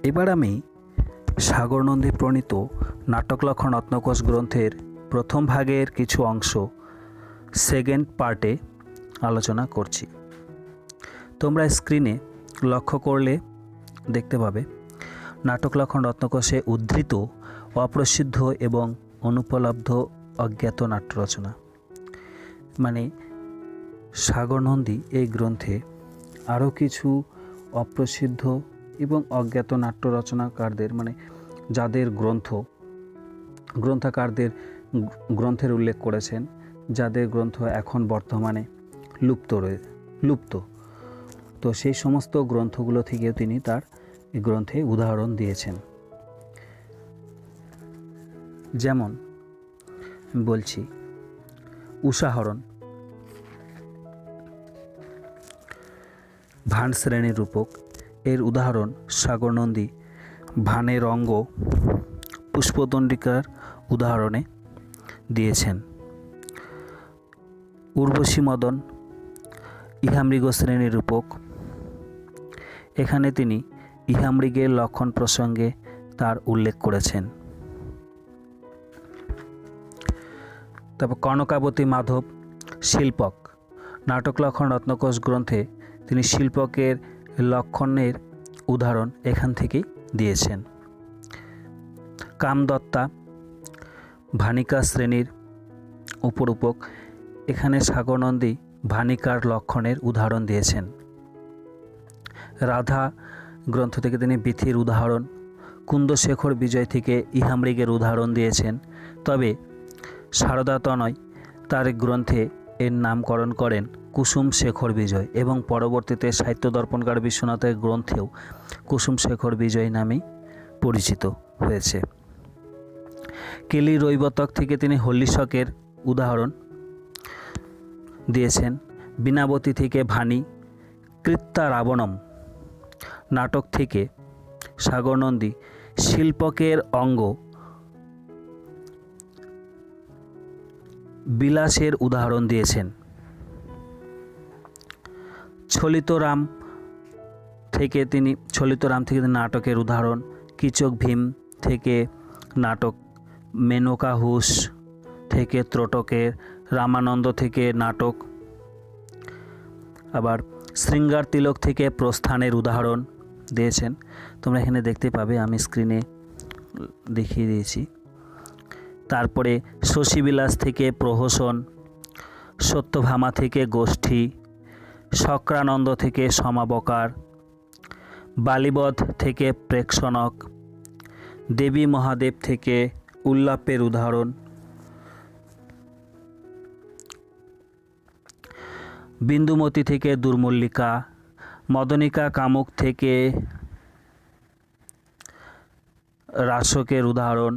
এবার আমি সাগর নন্দী প্রণীত নাটকলক্ষণ রত্নকোষ গ্রন্থের প্রথম ভাগের কিছু অংশ সেকেন্ড পার্টে আলোচনা করছি। তোমরা স্ক্রিনে লক্ষ্য করলে দেখতে পাবে নাটকলক্ষণ রত্নকোষে উদ্ধৃত অপ্রসিদ্ধ এবং অনুপলব্ধ অজ্ঞাত নাট্য রচনা। মানে সাগর নন্দী এই গ্রন্থে আরও কিছু অপ্রসিদ্ধ এবং অজ্ঞাত নাট্য রচনাকারদের, মানে যাদের গ্রন্থাকারদের গ্রন্থের উল্লেখ করেছেন, যাদের গ্রন্থ এখন বর্তমানে লুপ্ত, তো সেই সমস্ত গ্রন্থগুলো থেকেও তিনি তার গ্রন্থে উদাহরণ দিয়েছেন। যেমন বলছি, উষাহরণ, ভান শ্রেণীর রূপক, এর উদাহরণ সাগর নন্দী ভানের অঙ্গ পুষ্পতণ্ডিকার উদাহরণে দিয়েছেন। উর্বশী মদন ইহামৃগ শ্রেণীর রূপক, এখানে তিনি ইহামৃগের লক্ষণ প্রসঙ্গে তার উল্লেখ করেছেন। তারপর কনকাবতী মাধব শিল্পক, নাটকলক্ষণ রত্নকোষ গ্রন্থে তিনি শিল্পকের লক্ষণের উদাহরণ এখান থেকেই দিয়েছেন। কামদত্তা ভানিকা শ্রেণীর উপরূপক, এখানে সাগর নন্দী ভানিকার লক্ষণের উদাহরণ দিয়েছেন। রাধা গ্রন্থ থেকে তিনি বিথির উদাহরণ, কুন্দশেখর বিজয় থেকে ইহামৃগের উদাহরণ দিয়েছেন। তবে সারদা তনয় তার গ্রন্থে এর নামকরণ করেন কুসুম শেখর বিজয় এবং পরবর্তীতে সাহিত্য দর্পণকার বিশ্বনাথের গ্রন্থেও কুসুম শেখর বিজয় নামেই পরিচিত হয়েছে। কেলি রৈবতক থেকে তিনি হল্লিশকের উদাহরণ দিয়েছেন। বীণাবতী থেকে ভানি, কৃত্যা রাবণম নাটক থেকে সাগর নন্দী শিল্পকের অঙ্গ বিলাসের উদাহরণ দিয়েছেন। ছলিতরাম থেকে তিনি নাটকের উদাহরণ, কীচক ভীম থেকে নাটক, মেনকা হুস থেকে ত্রটকের, রামানন্দ থেকে নাটক, আবার শৃঙ্গার তিলক থেকে প্রস্থানের উদাহরণ দিয়েছেন। তোমরা এখানে দেখতে পাবে, আমি স্ক্রিনে দেখিয়ে দিয়েছি। তারপরে শশীবিলাস থেকে প্রহসন, সত্যভামা থেকে গোষ্ঠী, শক্রানন্দ থেকে সমাবকার, বালিবধ থেকে প্রেক্ষণক, দেবী মহাদেব থেকে উল্লাপের উদাহরণ, বিন্দুমতি থেকে দুর্মল্লিকা, মদনিকা কামুক থেকে রাসকের উদাহরণ,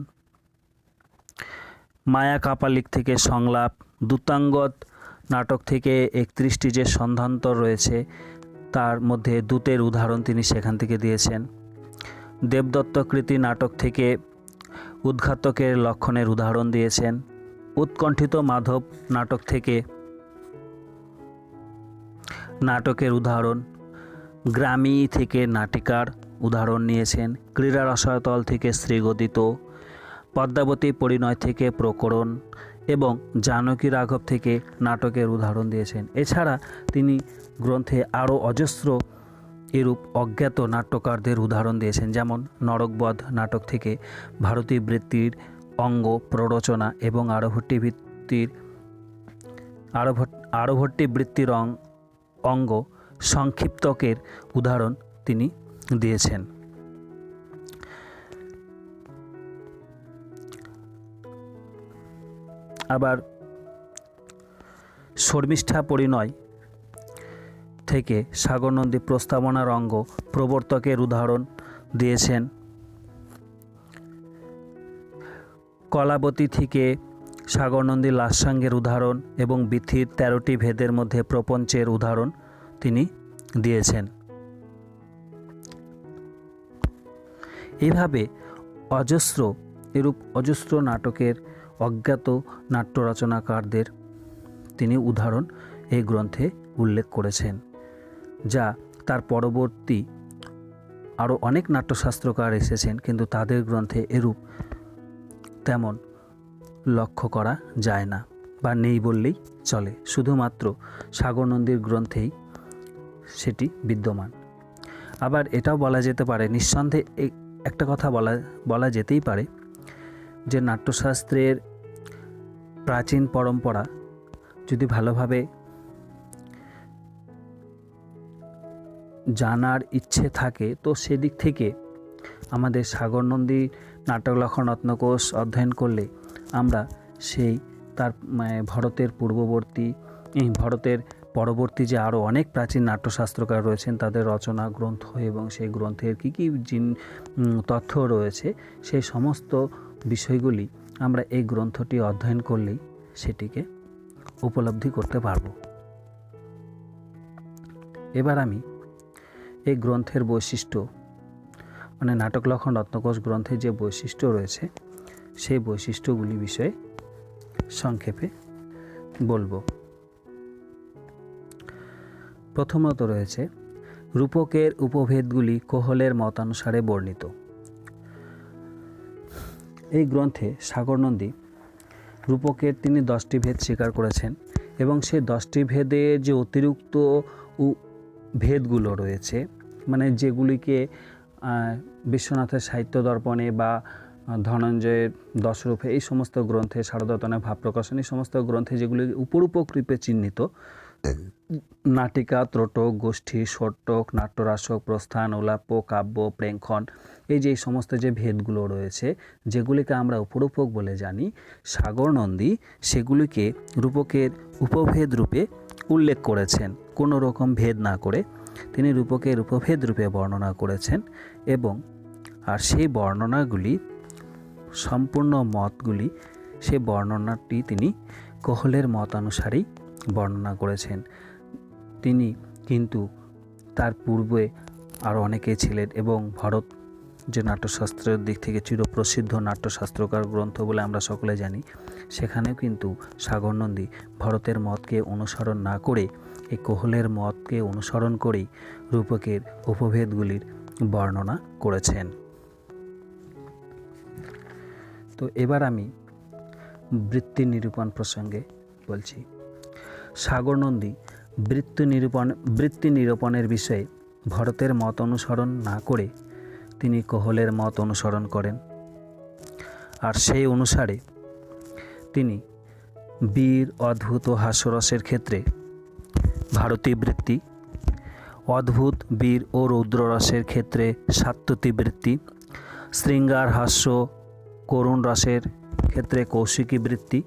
মায়া কাপালিক থেকে সংলাপ, দূতাঙ্গদ নাটক থেকে 31টি যে সন্ধ্যান্তর রয়েছে তার মধ্যে দূতের উদাহরণ তিনি সেখান থেকে দিয়েছেন। দেবদত্তকৃতি নাটক থেকে উদ্ঘাতকের লক্ষণের উদাহরণ দিয়েছেন। উৎকণ্ঠিত মাধব নাটক থেকে নাটকের উদাহরণ, গ্রামী থেকে নাটিকার উদাহরণ নিয়েছেন। ক্রীড়া রসাতল থেকে শ্রীগদিত, পদ্মাবতী পরিণয় থেকে প্রকরণ এবং জানকী রাঘব থেকে নাটকের উদাহরণ দিয়েছেন। এছাড়া তিনি গ্রন্থে আরও অজস্র এরূপ অজ্ঞাত নাট্যকারদের উদাহরণ দিয়েছেন। যেমন নরকবধ নাটক থেকে ভারতী বৃত্তির অঙ্গ প্ররোচনা এবং আরভট্টি বৃত্তির অঙ্গ সংক্ষিপ্তকের উদাহরণ তিনি দিয়েছেন। আবার শর্মিষ্ঠা পরিণয় থেকে সাগর নন্দী প্রস্তাবনার অঙ্গ প্রবর্তকের উদাহরণ দিয়েছেন। কলাবতী থেকে সাগর নন্দী লাস্যাঙ্গের উদাহরণ এবং বিথির 13টি ভেদের মধ্যে প্রপঞ্চের উদাহরণ তিনি দিয়েছেন। এইভাবে অজস্র নাটকের অজ্ঞাত নাট্য রচনাকারদের তিনি উদাহরণ এই গ্রন্থে উল্লেখ করেছেন, যা তার পরবর্তী আরও অনেক নাট্যশাস্ত্রকার এসেছেন, কিন্তু তাদের গ্রন্থে এরূপ তেমন লক্ষ্য করা যায় না বা নেই বললেই চলে। শুধুমাত্র সাগর নন্দীর গ্রন্থেই সেটি বিদ্যমান। আবার এটাও বলা যেতে পারে, নিঃসন্দেহে একটা কথা বলা যেতেই পারে যে নাট্যশাস্ত্রের প্রাচীন পরম্পরা যদি ভালোভাবে জানার ইচ্ছে থাকে, তো সেদিক থেকে আমাদের সাগর নন্দী নাটক লক্ষণ রত্নকোষ অধ্যয়ন করলে আমরা সেই তার ভারতের পরবর্তী যে আরও অনেক প্রাচীন নাট্যশাস্ত্রকার রয়েছেন তাদের রচনা গ্রন্থ এবং সেই গ্রন্থের কী কী তথ্য রয়েছে, সেই সমস্ত বিষয়গুলি আমরা এই গ্রন্থটি অধ্যয়ন করলেই সেটিকে উপলব্ধি করতে পারব। এবার আমি এই গ্রন্থের বৈশিষ্ট্য, মানে নাটক লক্ষণ রত্নকোষ গ্রন্থের যে বৈশিষ্ট্য রয়েছে সেই বৈশিষ্ট্যগুলি বিষয়ে সংক্ষেপে বলবো। প্রথমত রয়েছে রূপকের উপভেদগুলি কোহলের মতানুসারে বর্ণিত। এই গ্রন্থে সাগর নন্দী রূপকের তিনি 10টি ভেদ স্বীকার করেছেন এবং সেই 10টি ভেদের যে অতিরিক্ত ভেদগুলো রয়েছে, মানে যেগুলিকে বিশ্বনাথের সাহিত্য দর্পণে বা ধনঞ্জয়ের দশরূপে এই সমস্ত গ্রন্থে, শারদাতনের ভাব প্রকাশন, এই সমস্ত গ্রন্থে যেগুলি উপরূপক রূপে চিহ্নিত, নাটিকা, ত্রটক, গোষ্ঠী, ষট্টক, নাট্যরাসক, প্রস্থান, উলাপ্য, কাব্য, প্রেক্ষণ, এই যে সমস্ত যে ভেদগুলো রয়েছে যেগুলিকে আমরা উপরূপক বলে জানি, সাগর নন্দী সেগুলিকে রূপকের উপভেদ রূপে উল্লেখ করেছেন। কোনো রকম ভেদ না করে তিনি রূপকের উপভেদ রূপে বর্ণনা করেছেন এবং আর সেই বর্ণনাগুলি সম্পূর্ণ মতগুলি, সেই বর্ণনাটি তিনি কোহলের মতানুসারেই বর্ণনা করেছেন। তিনি কিন্তু তার পূর্বে আরও অনেকে ছিলেন এবং ভারত যে নাট্যশাস্ত্রের দিক থেকে চিরপ্রসিদ্ধ নাট্যশাস্ত্রকার গ্রন্থ বলে আমরা সকলে জানি, সেখানেও কিন্তু সাগর নন্দী ভারতের মতকে অনুসরণ না করে এই কোহলের মতকে অনুসরণ করেই রূপকের উপভেদগুলির বর্ণনা করেছেন। তো এবার আমি বৃত্তি নিরূপণ প্রসঙ্গে বলছি। সাগর নন্দী বৃত্তি নিরূপণের বিষয়ে ভরতের মত অনুসরণ না করে তিনি কোহলের মত অনুসরণ করেন, আর সেই অনুসারে তিনি বীর, অদ্ভুত ও হাস্যরসের ক্ষেত্রে ভারতী বৃত্তি, অদ্ভুত, বীর ও রৌদ্ররসের ক্ষেত্রে সাত্যতী বৃত্তি, শৃঙ্গার, হাস্য, করুণ রসের ক্ষেত্রে কৌশিকী বৃত্তি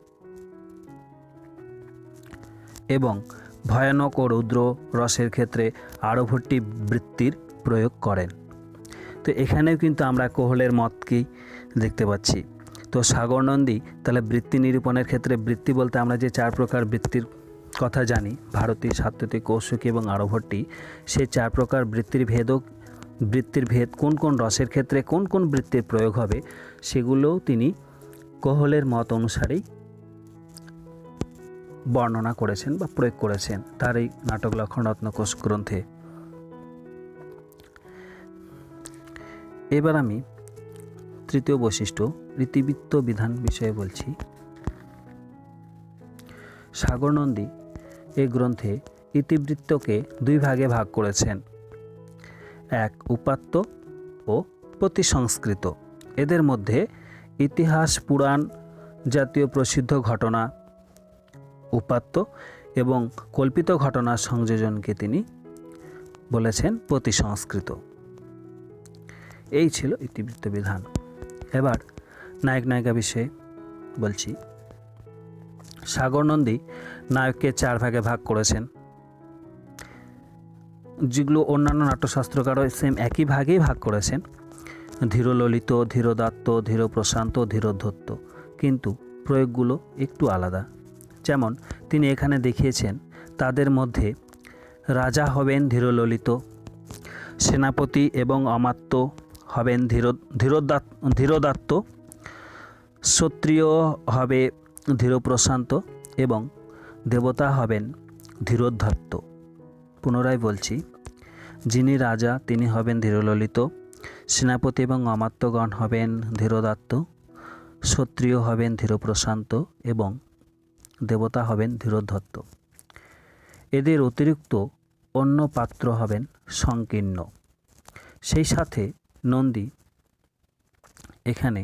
এবং ভয়ানক ও রৌদ্র রসের ক্ষেত্রে আরভট্টি বৃত্তির প্রয়োগ করেন। তো এখানেও কিন্তু আমরা কোহলের মতকেই দেখতে পাচ্ছি। তো সাগর নন্দী তাহলে বৃত্তি নিরূপণের ক্ষেত্রে, বৃত্তি বলতে আমরা যে 4 প্রকার বৃত্তির কথা জানি, ভারতী, সাত্যতী, কৌশিকী এবং আরভট্টি, সেই 4 প্রকার বৃত্তির ভেদ কোন কোন রসের ক্ষেত্রে কোন কোন বৃত্তির প্রয়োগ হবে সেগুলোও তিনি কোহলের মত অনুসারেই বর্ণনা করেছেন বা প্রয়োগ করেছেন তার এই নাটক লক্ষণ রত্নকোষ গ্রন্থে। এবার আমি তৃতীয় বৈশিষ্ট্য ইতিবৃত্ত বিধান বিষয়ে বলছি। সাগর নন্দী এই গ্রন্থে ইতিবৃত্তকে 2 ভাগে ভাগ করেছেন, এক উপাত্ত ও প্রতিসংস্কৃত। এদের মধ্যে ইতিহাস, পুরাণ জাতীয় প্রসিদ্ধ ঘটনা উপাত্ত এবং কল্পিত ঘটনার সংযোজনকে তিনি বলেছেন প্রতিসংস্কৃত। এই ছিল ইতিবৃত্ত বিধান। এবার নায়ক নায়িকা বিষয়ে বলছি। সাগর নন্দী নায়ককে 4 ভাগে ভাগ করেছেন, যেগুলো অন্যান্য নাট্যশাস্ত্রকারও সেম একই ভাগেই ভাগ করেছেন, ধীরললিত, ধীরোদাত্ত, ধীরপ্রশান্ত, ধীরোদ্ধত্ত, কিন্তু প্রয়োগগুলো একটু আলাদা। যেমন তিনি এখানে দেখিয়েছেন তাদের মধ্যে রাজা হবেন ধীরললিত, সেনাপতি এবং অমাত্য হবেন ধীরোদাত্ত, ক্ষত্রিয় হবে ধীরপ্রশান্ত এবং দেবতা হবেন ধীরোদ্ধত্ত। পুনরায় বলছি, যিনি রাজা তিনি হবেন ধীরললিত, সেনাপতি এবং অমাত্যগণ হবেন ধীরোদাত্ত, ক্ষত্রিয় হবেন ধীরপ্রশান্ত এবং দেবতা হবেন ধীরোদ্ধত। এদের অতিরিক্ত অন্য পাত্র হবেন সংকীর্ণ। সেই সাথে নন্দী এখানে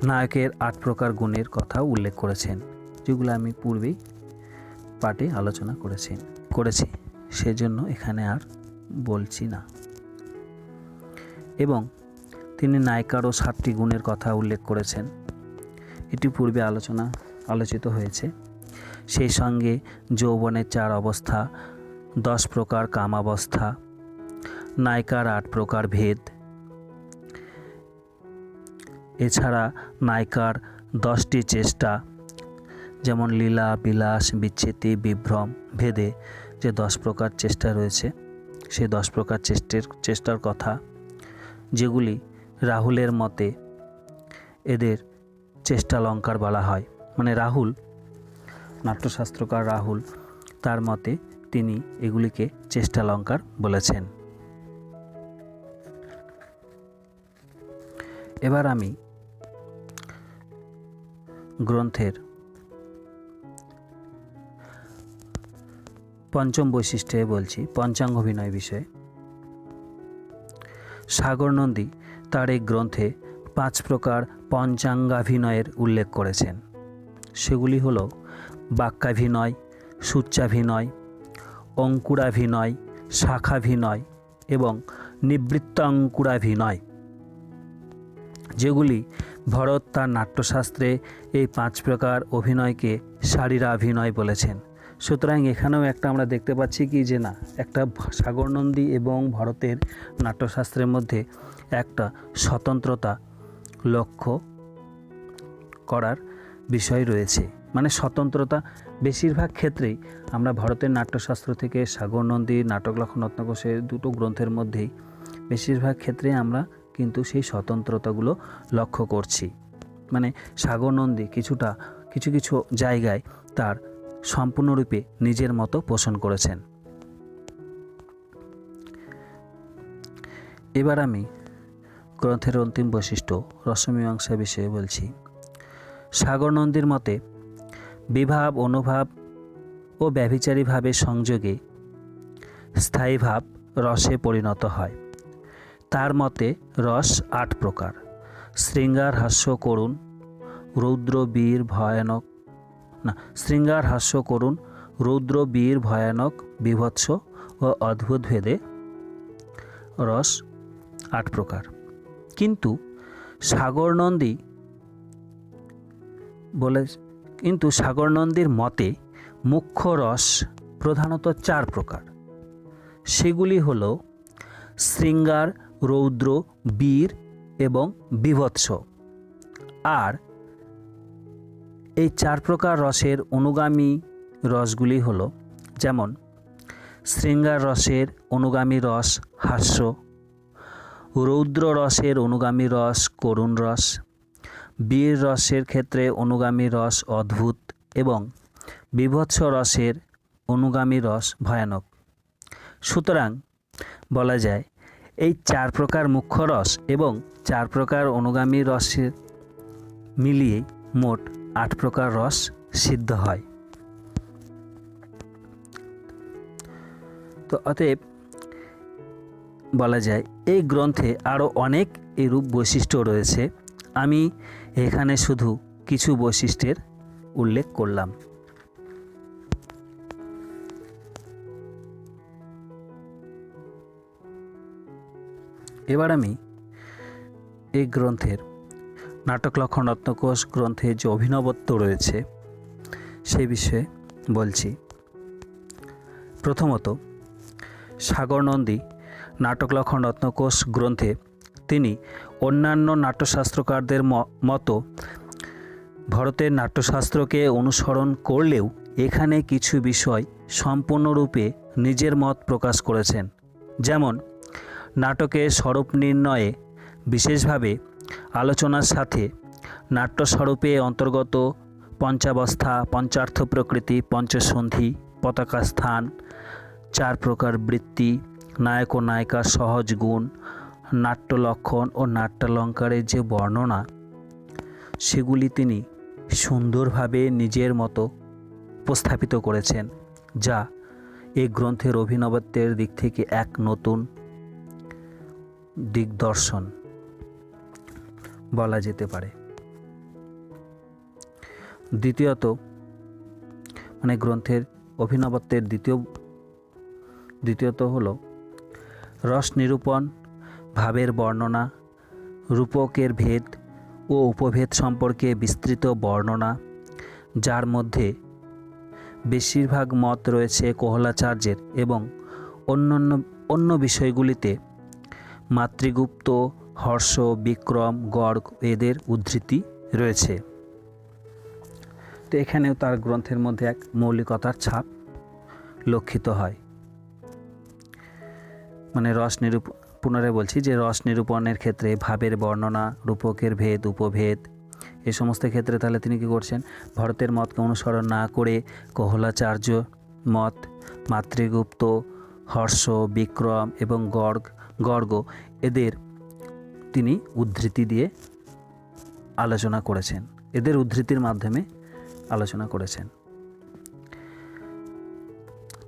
নায়কের 8 প্রকার গুণের কথা উল্লেখ করেছেন, যেগুলো আমি পূর্বেই পাঠে আলোচনা করেছি, সেজন্য এখানে আর বলছি না। এবং তিনি নায়িকারও 7টি গুণের কথা উল্লেখ করেছেন, এটি পূর্বে আলোচিত হয়েছে। সেই সঙ্গে যৌবনের 4 অবস্থা, 10 প্রকার কামাবস্থা, নায়িকার 8 প্রকার ভেদ, এছাড়া নায়িকার 10টি চেষ্টা, যেমন লীলা, বিলাস, বিচ্ছেতি, বিভ্রম ভেদে যে 10 প্রকার চেষ্টা রয়েছে, সেই 10 প্রকার চেষ্টার কথা, যেগুলি রাহুলের মতে এদের চেষ্টালঙ্কার বলা হয়। মানে রাহুল, নাট্যশাস্ত্রকার রাহুল, তার মতে তিনি এগুলিকে চেষ্টালঙ্কার বলেছেন। এবার আমি গ্রন্থের পঞ্চম বৈশিষ্ট্যে বলছি, পঞ্চাঙ্গ অভিনয় বিষয়ে। সাগর নন্দী তার এই গ্রন্থে 5 প্রকার পঞ্চাঙ্গাভিনয়ের উল্লেখ করেছেন। সেগুলি হল বাক্যাভিনয়, সূচ্যাভিনয়, অঙ্কুরাভিনয়, শাখাভিনয় এবং নিবৃত্তাঙ্কুরাভিনয়, যেগুলি ভরত তার নাট্যশাস্ত্রে এই 5 প্রকার অভিনয়কে শারীরাভিনয় বলেছেন। সুতরাং এখানেও একটা আমরা দেখতে পাচ্ছি কি যে না, একটা সাগর নন্দী এবং ভরতের নাট্যশাস্ত্রের মধ্যে একটা স্বতন্ত্রতা লক্ষ্য করার বিষয় রয়েছে। মানে স্বতন্ত্রতা বেশিরভাগ ক্ষেত্রেই আমরা ভরতের নাট্যশাস্ত্র থেকে সাগর নন্দী নাটক লক্ষণ রত্নকোষের 2টো গ্রন্থের মধ্যেই বেশিরভাগ ক্ষেত্রে আমরা কিন্তু সেই স্বতন্ত্রতাগুলো লক্ষ্য করছি। মানে সাগর নন্দী কিছু জায়গায় তার সম্পূর্ণরূপে নিজের মতো পোষণ করেছেন। এবার আমি গ্রন্থের অন্তিম বৈশিষ্ট্য রসমীমাংসা বিষয়ে বলছি। সাগর নন্দীর মতে বিভাব, অনুভাব ও ব্যভিচারী ভাবের সংযোগে স্থায়ী ভাব রসে পরিণত হয়। তার মতে রস 8 প্রকার: শৃঙ্গার, হাস্য, করুণ, রৌদ্র, বীর, ভয়ানক শৃঙ্গার, হাস্য, করুণ, রৌদ্র, বীর, ভয়ানক, বীভৎস ও অদ্ভুত ভেদে রস 8 প্রকার। কিন্তু সাগর নন্দীর মতে মুখ্য রস প্রধানত 4 প্রকার। সেগুলি হল শৃঙ্গার, রৌদ্র, বীর এবং বীভৎস। আর এই 4 প্রকার রসের অনুগামী রসগুলি হল, যেমন শৃঙ্গার রসের অনুগামী রস হাস্য, রৌদ্র রসের অনুগামী রস করুণ রস, বীর রসের ক্ষেত্রে অনুগামী রস অদ্ভুত এবং বীভৎস রসের অনুগামী রস ভয়ানক। সুতরাং বলা যায় এই 4 প্রকার মুখ্য রস এবং 4 প্রকার অনুগামী রসের মিলিয়ে মোট 8 প্রকার রস সিদ্ধ হয়। তো অতএব বলা যায় এই গ্রন্থে আরও অনেক এরূপ বৈশিষ্ট্য রয়েছে। আমি এখানে শুধু কিছু বৈশিষ্ট্যের উল্লেখ করলাম। এবার আমি এই গ্রন্থের নাটক লক্ষণ রত্নকোষ গ্রন্থে যে অভিনবত্ব রয়েছে সেই বিষয়ে বলছি। প্রথমত, সাগর নন্দী নাটক লক্ষণ রত্নকোষ গ্রন্থে তিনি অন্যান্য নাট্যশাস্ত্রকারদের মতো ভরতের নাট্যশাস্ত্রকে অনুসরণ করলেও এখানে কিছু বিষয় সম্পূর্ণরূপে নিজের মত প্রকাশ করেছেন। যেমন নাটকের স্বরূপ নির্ণয়ে বিশেষভাবে আলোচনার সাথে নাট্যস্বরূপে অন্তর্গত পঞ্চাবস্থা, পঞ্চার্থ প্রকৃতি, পঞ্চসন্ধি, পতাকা স্থান, 4 প্রকার বৃত্তি, নায়ক ও নায়িকার সহজ গুণ, নাট্য লক্ষণ ও নাট্যালঙ্কারের যে বর্ণনা, সেগুলি তিনি সুন্দরভাবে নিজের মতো উপস্থাপিত করেছেন, যা এই গ্রন্থের অভিনবত্বের দিক থেকে এক নতুন দিগদর্শন বলা যেতে পারে। দ্বিতীয়ত, মানে গ্রন্থের অভিনবত্বের দ্বিতীয়ত হলো রস নিরূপণ, ভাবের বর্ণনা, রূপকের ভেদ ও উপভেদ সম্পর্কে বিস্তৃত বর্ণনা, যার মধ্যে বেশিরভাগ মত রয়েছে কোহলাচার্যের এবং অন্য বিষয়গুলিতে মাতৃগুপ্ত, হর্ষ, বিক্রম, গর্গ এদের উদ্ধৃতি রয়েছে। তো এখানেও তার গ্রন্থের মধ্যে এক মৌলিকতার ছাপ লক্ষিত হয়। মানে পুনরায় বলছি যে রস নিরূপণের ক্ষেত্রে ভাবের বর্ণনা, রূপকের ভেদ, উপভেদ এ সমস্ত ক্ষেত্রে তাহলে তিনি কী করছেন, ভরতের মতকে অনুসরণ না করে কোহলাচার্য মত, মাতৃগুপ্ত, হর্ষ, বিক্রম এবং গর্গ এদের তিনি উদ্ধৃতি দিয়ে আলোচনা করেছেন, এদের উদ্ধৃতির মাধ্যমে আলোচনা করেছেন।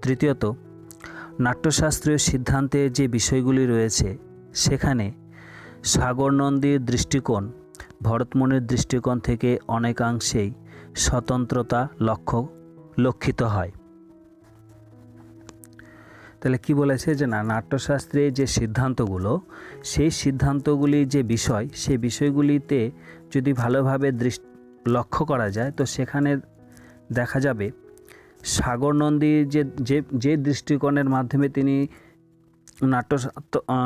তৃতীয়ত, নাট্যশাস্ত্রীয় সিদ্ধান্তে যে বিষয়গুলি রয়েছে সেখানে সাগর নন্দীর দৃষ্টিকোণ ভরতমুনির দৃষ্টিকোণ থেকে অনেকাংশেই স্বতন্ত্রতা লক্ষিত হয়। তাহলে কি বলেছে যে না, নাট্যশাস্ত্রে যে সিদ্ধান্তগুলো, সেই সিদ্ধান্তগুলি যে বিষয়, সেই বিষয়গুলিতে যদি ভালোভাবে লক্ষ্য করা যায় তো সেখানে দেখা যাবে সাগর নন্দীর যে দৃষ্টিকোণের মাধ্যমে তিনি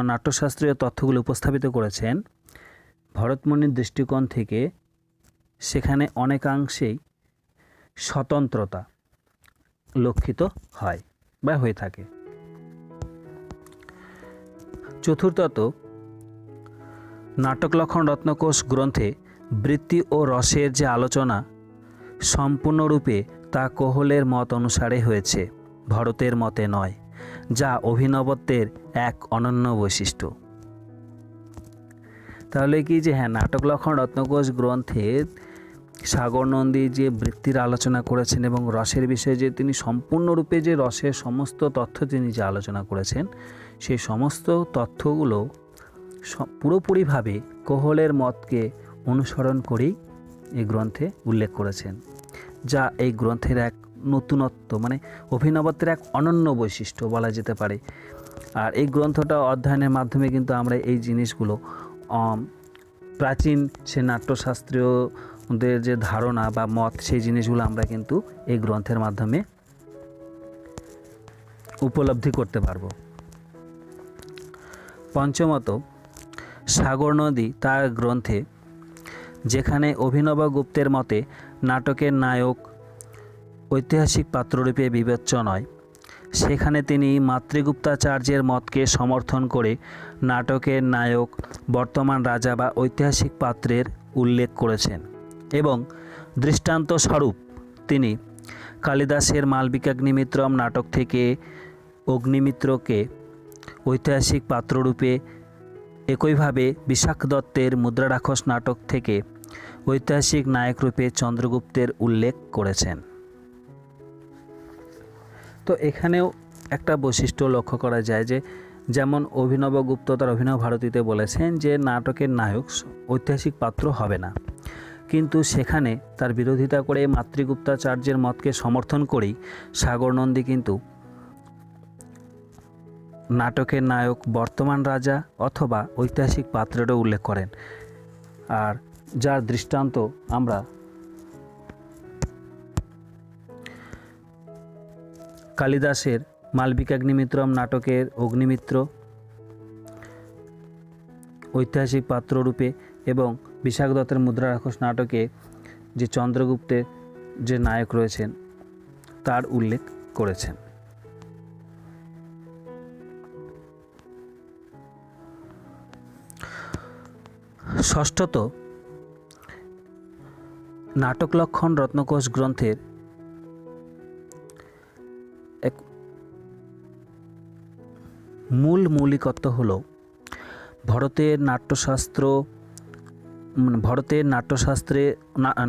নাট্যশাস্ত্রীয় তথ্যগুলো উপস্থাপিত করেছেন, ভরতমুনির দৃষ্টিকোণ থেকে সেখানে অনেকাংশেই স্বতন্ত্রতা লক্ষিত হয় বা হয়ে থাকে। চতুর্থত, নাটকলক্ষণ রত্নকোষ গ্রন্থে বৃত্তি ও রসের যে আলোচনা সম্পূর্ণরূপে তা কোহলের মত অনুসারে হয়েছে, ভরতের মতে নয়, যা অভিনবত্বের এক অনন্য বৈশিষ্ট্য। তাহলে কি যে হ্যাঁ, নাটকলক্ষণ রত্নকোষ গ্রন্থে সাগর নন্দী যে বৃত্তির আলোচনা করেছেন এবং রসের বিষয়ে যে তিনি সম্পূর্ণরূপে যে রসের সমস্ত তথ্য তিনি যে আলোচনা করেছেন, সেই সমস্ত তথ্যগুলো পুরোপুরিভাবে কোহলের মতকে অনুসরণ করেই এই গ্রন্থে উল্লেখ করেছেন, যা এই গ্রন্থের এক নতুনত্ব, মানে অভিনবত্বের এক অনন্য বৈশিষ্ট্য বলা যেতে পারে। আর এই গ্রন্থটা অধ্যয়নের মাধ্যমে কিন্তু আমরা এই জিনিসগুলো প্রাচীন সে নাট্যশাস্ত্রীয়দের যে ধারণা বা মত, সেই জিনিসগুলো আমরা কিন্তু এই গ্রন্থের মাধ্যমে উপলব্ধি করতে পারব। পঞ্চমত, সাগর নদী তার গ্রন্থে যেখানে অভিনবগুপ্তের মতে নাটকের নায়ক ঐতিহাসিক পাত্ররূপে বিবেচ্য নয়, সেখানে তিনি মাতৃগুপ্তাচার্যের মতকে সমর্থন করে নাটকের নায়ক বর্তমান রাজা বা ঐতিহাসিক পাত্রের উল্লেখ করেছেন এবং দৃষ্টান্তস্বরূপ তিনি কালিদাসের মালবিকাগ্নিমিত্রম নাটক থেকে অগ্নিমিত্রকে ঐতিহাসিক পাত্ররূপে, একইভাবে বিশাখ দত্তের মুদ্রারাক্ষস নাটক থেকে ঐতিহাসিক নায়করূপে চন্দ্রগুপ্তের উল্লেখ করেছেন। তো এখানেও একটা বৈশিষ্ট্য লক্ষ্য করা যায় যে যেমন অভিনবগুপ্ত তার অভিনব ভারতীতে বলেছেন যে নাটকের নায়ক ঐতিহাসিক পাত্র হবে না, কিন্তু সেখানে তার বিরোধিতা করে মাতৃগুপ্তাচার্যের মতকে সমর্থন করেই সাগর নন্দী কিন্তু নাটকের নায়ক বর্তমান রাজা অথবা ঐতিহাসিক পাত্রেরও উল্লেখ করেন। আর যার দৃষ্টান্ত আমরা কালিদাসের মালবিকাগ্নিমিত্রম নাটকের অগ্নিমিত্র ঐতিহাসিক পাত্ররূপে এবং বিশাখ দত্তের মুদ্রারাক্ষস নাটকে যে চন্দ্রগুপ্তের যে নায়ক রয়েছেন তার উল্লেখ করেছেন। ষষ্ঠত, নাটকলক্ষণ রত্নকোষ গ্রন্থের মৌলিকত্ব হল ভারতের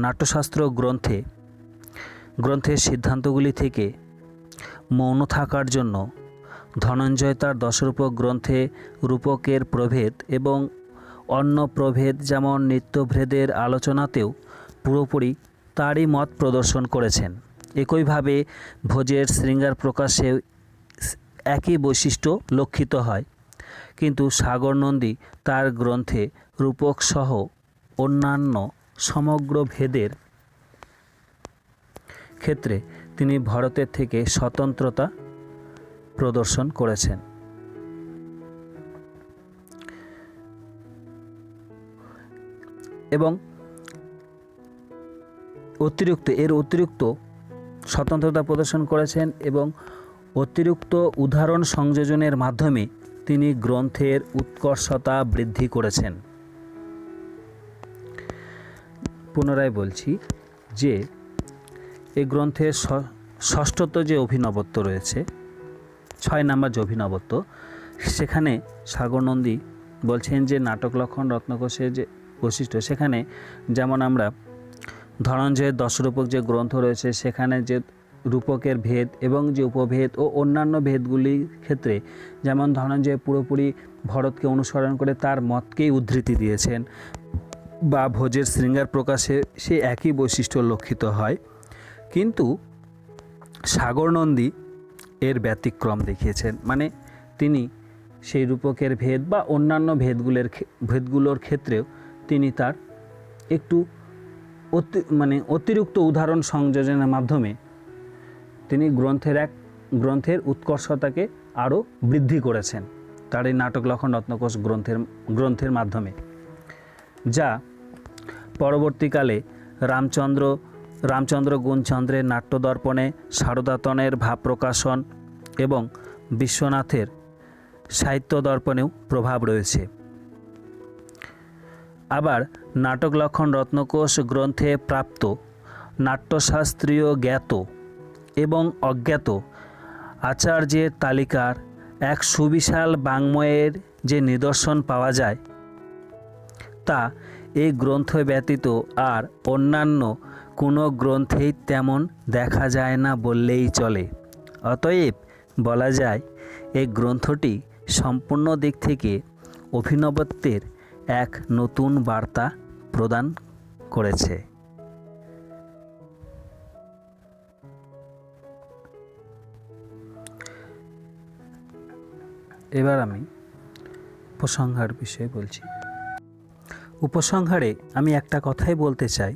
নাট্যশাস্ত্র গ্রন্থের সিদ্ধান্তগুলি থেকে মৌন থাকার জন্য ধনঞ্জয় তার দশরূপক গ্রন্থে রূপকের প্রভেদ এবং অন্য প্রভেদ যেমন নিত্যভেদের আলোচনাতেও পুরোপুরি তারই মত প্রদর্শন করেছেন। একইভাবে ভোজের শৃঙ্গার প্রকাশে একই বৈশিষ্ট্য লক্ষিত হয়, কিন্তু সাগর নন্দী তার গ্রন্থে রূপক সহ অন্যান্য সমগ্র ভেদের ক্ষেত্রে তিনি ভারতের থেকে স্বতন্ত্রতা প্রদর্শন করেছেন। এবং অতিরিক্ত স্বতন্ত্রতা প্রদর্শন করেছেন এবং অতিরিক্ত উদাহরণ সংযোজনের মাধ্যমে তিনি গ্রন্থের উৎকর্ষতা বৃদ্ধি করেছেন। পুনরায় বলছি যে এই গ্রন্থের ষষ্ঠত যে অভিনবত্ব রয়েছে, 6 নম্বর যে অভিনবত্ব, সেখানে সাগর নন্দী বলছেন যে নাটক লক্ষণ রত্নকোষের যে বৈশিষ্ট্য, সেখানে যেমন আমরা ধনঞ্জয়ের দশরূপক যে গ্রন্থ রয়েছে সেখানে যে রূপকের ভেদ এবং যে উপভেদ ও অন্যান্য ভেদগুলির ক্ষেত্রে যেমন ধনঞ্জয় পুরোপুরি ভরতকে অনুসরণ করে তার মতকেই উদ্ধৃতি দিয়েছেন, বা ভোজের শৃঙ্গার প্রকাশে সে একই বৈশিষ্ট্য লক্ষিত হয়, কিন্তু সাগর নন্দী এর ব্যতিক্রম দেখিয়েছেন। মানে তিনি সেই রূপকের ভেদ বা অন্যান্য ভেদগুলোর ক্ষেত্রেও তিনি তার একটু অতিরিক্ত উদাহরণ সংযোজনের মাধ্যমে তিনি গ্রন্থের উৎকর্ষতাকে আরও বৃদ্ধি করেছেন তার এই নাটক লক্ষণ রত্নকোষ গ্রন্থের মাধ্যমে, যা পরবর্তীকালে রামচন্দ্র গুণচন্দ্রের নাট্যদর্পণে শারদাতনের ভাব প্রকাশন এবং বিশ্বনাথের সাহিত্য দর্পণেও প্রভাব রয়েছে। আবার নাটক লক্ষণ রত্নকোষ গ্রন্থে প্রাপ্ত নাট্যশাস্ত্রীয় জ্ঞাত এবং অজ্ঞাত আচার্যের তালিকার এক সুবিশাল বাঙ্ময়ের যে নিদর্শন পাওয়া যায়, তা এই গ্রন্থ ব্যতীত আর অন্যান্য কোনো গ্রন্থেই তেমন দেখা যায় না বললেই চলে। অতএব বলা যায় এই গ্রন্থটি সম্পূর্ণ দিক থেকে অভিনবত্বের এক নতুন বার্তা প্রদান করেছে। এবার আমি উপসংহার বিষয়ে বলছি। উপসংহারে আমি একটা কথাই বলতে চাই,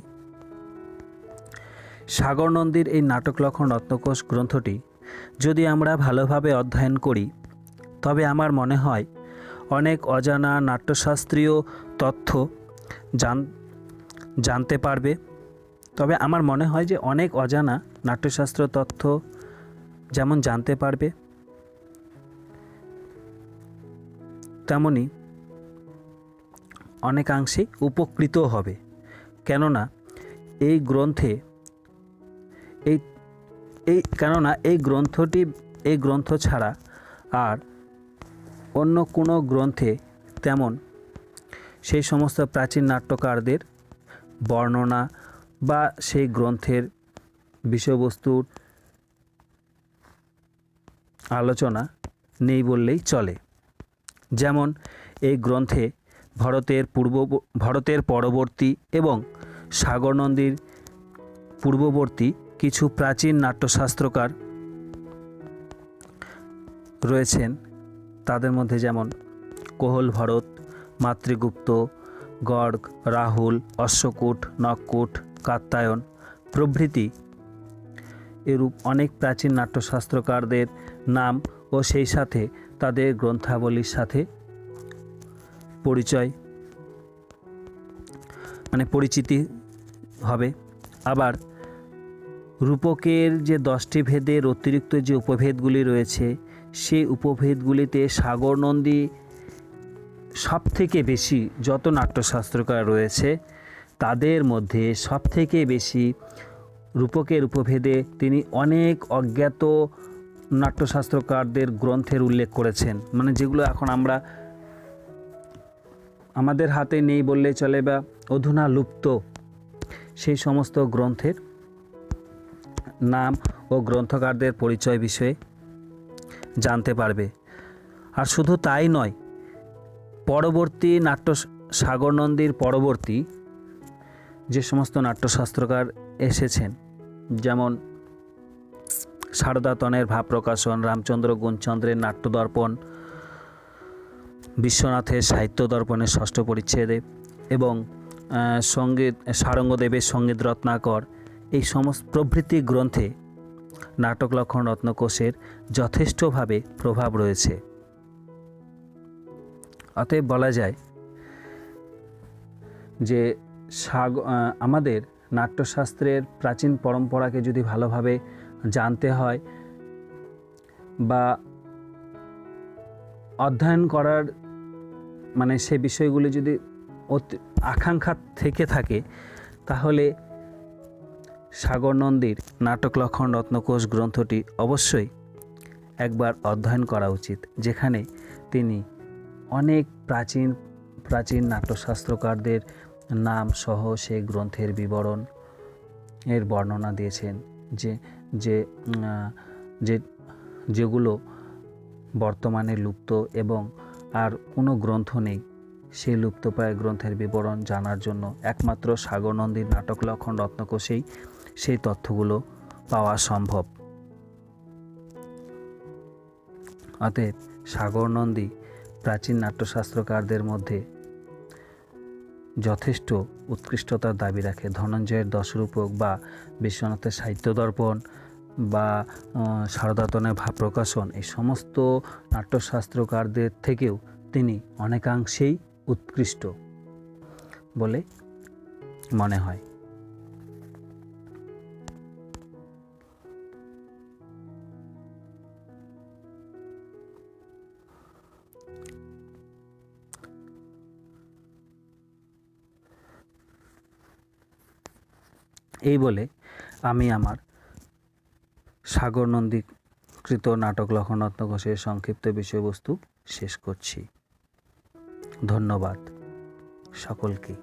সাগর নন্দীর এই নাটক লক্ষণ রত্নকোষ গ্রন্থটি যদি আমরা ভালোভাবে অধ্যয়ন করি, তবে আমার মনে হয় অনেক অজানা নাট্যশাস্ত্রীয় তথ্য জানতে পারবে। তবে আমার মনে হয় যে অনেক অজানা নাট্যশাস্ত্র তথ্য যেমন জানতে পারবে, তেমনি অনেকাংশে উপকৃত হবে। কেননা এই গ্রন্থ ছাড়া আর অন্য কোনো গ্রন্থে তেমন সেই সমস্ত প্রাচীন নাট্যকারদের বর্ণনা বা সেই গ্রন্থের বিষয়বস্তুর আলোচনা নেই বললেই চলে। যেমন এই গ্রন্থে ভরতের পরবর্তী এবং সাগর নন্দীর পূর্ববর্তী কিছু প্রাচীন নাট্যশাস্ত্রকার রয়েছেন। তাদের মধ্যে যেমন কোহল ভরত, মাতৃগুপ্ত, গর্গ, রাহুল, অশ্বকূট, নক্কুট, কাত্যায়ন প্রভৃতি এরূপ অনেক প্রাচীন নাট্যশাস্ত্রকারদের নাম ও সেই সাথে তাদের গ্রন্থাবলীর সাথে পরিচিতি হবে। আবার রূপকের যে 10টি ভেদের অতিরিক্ত যে উপভেদগুলি রয়েছে, সেই উপভেদগুলিতে সাগর নন্দী সবথেকে বেশি, যত নাট্যশাস্ত্রকার রয়েছে তাদের মধ্যে সবথেকে বেশি রূপকের উপভেদে তিনি অনেক অজ্ঞাত নাট্যশাস্ত্রকারদের গ্রন্থের উল্লেখ করেছেন, মানে যেগুলো এখন আমরা আমাদের হাতে নেই বললেই চলে বা অধুনা লুপ্ত, সেই সমস্ত গ্রন্থের নাম ও গ্রন্থকারদের পরিচয় বিষয়ে জানতে পারবে। আর শুধু তাই নয়, পরবর্তী সাগর নন্দীর পরবর্তী যে সমস্ত নাট্যশাস্ত্রকার এসেছেন, যেমন সারদাতনের ভাব প্রকাশন, রামচন্দ্র গুণচন্দ্রের নাট্যদর্পণ, বিশ্বনাথের সাহিত্য দর্পণের ষষ্ঠ পরিচ্ছেদে এবং সারঙ্গদেবের সঙ্গীত রত্নাকর, এই সমস্ত প্রভৃতি গ্রন্থে নাটক লক্ষণ রত্নকোষের যথেষ্টভাবে প্রভাব রয়েছে। অতএব বলা যায় যে আমাদের নাট্যশাস্ত্রের প্রাচীন পরম্পরাকে যদি ভালোভাবে জানতে হয় বা অধ্যয়ন করার মানে সে বিষয়গুলি যদি আকাঙ্ক্ষা থেকে থাকে, তাহলে সাগর নন্দীর নাটক লক্ষণ রত্নকোষ গ্রন্থটি অবশ্যই একবার অধ্যয়ন করা উচিত, যেখানে তিনি অনেক প্রাচীন নাট্যশাস্ত্রকারদের নাম সহ সেই গ্রন্থের বিবরণ এর বর্ণনা দিয়েছেন, যেগুলো বর্তমানে লুপ্ত এবং আর কোনো গ্রন্থ নেই। সেই লুপ্তপ্রায় গ্রন্থের বিবরণ জানার জন্য একমাত্র সাগর নন্দীর নাটক লক্ষণ রত্নকোষেই সেই তথ্যগুলো পাওয়া সম্ভব। অতএব সাগর নন্দী প্রাচীন নাট্যশাস্ত্রকারদের মধ্যে যথেষ্ট উৎকৃষ্টতার দাবি রাখে। ধনঞ্জয়ের দশরূপক বা বিশ্বনাথের সাহিত্য দর্পণ বা সারদাতনের ভাব প্রকাশন, এই সমস্ত নাট্যশাস্ত্রকারদের থেকেও তিনি অনেকাংশেই উৎকৃষ্ট বলে মনে হয়। এই বলে আমি আমার সাগর নন্দীকৃত নাটক লক্ষণ রত্নকোষের সংক্ষিপ্ত বিষয়বস্তু শেষ করছি। ধন্যবাদ সকলকে।